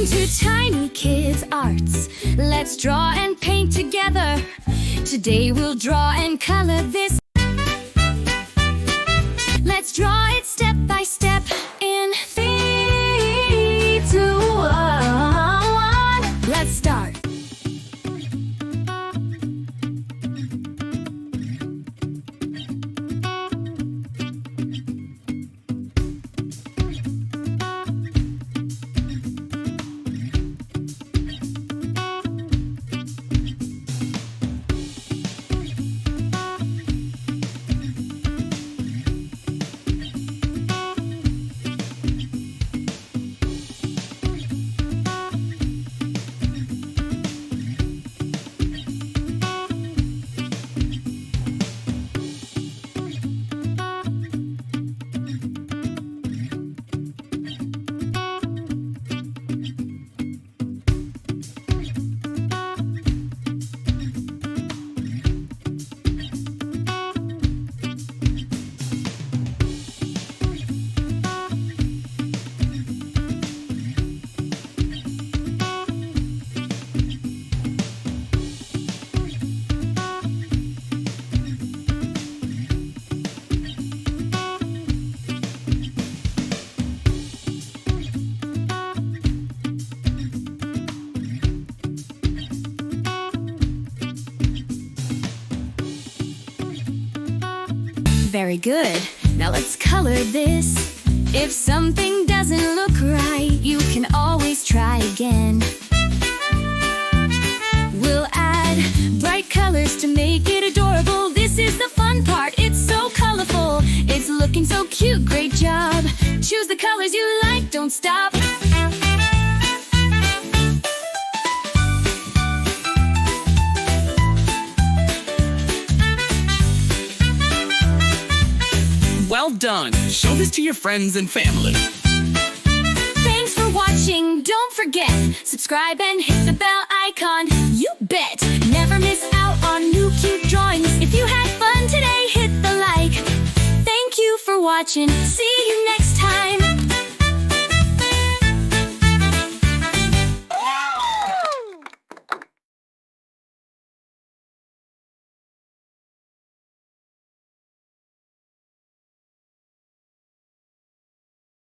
to Tiny Kids Arts. Let's draw and paint together. Today we'll draw and color this. Let's draw it step by step in 3, 2, 1. Let's start. Very good. Now let's color this. If something doesn't look right, you can always try again. We'll add bright colors to make it adorable. This is the fun part. It's so colorful. It's looking so cute. Great job. Choose the colors you like. Don't stop. Well done! Show this to your friends and family. Thanks for watching. Don't forget, subscribe and hit the bell icon. You bet! Never miss out on new cute drawings. If you had fun today, hit the like. Thank you for watching. See you next time.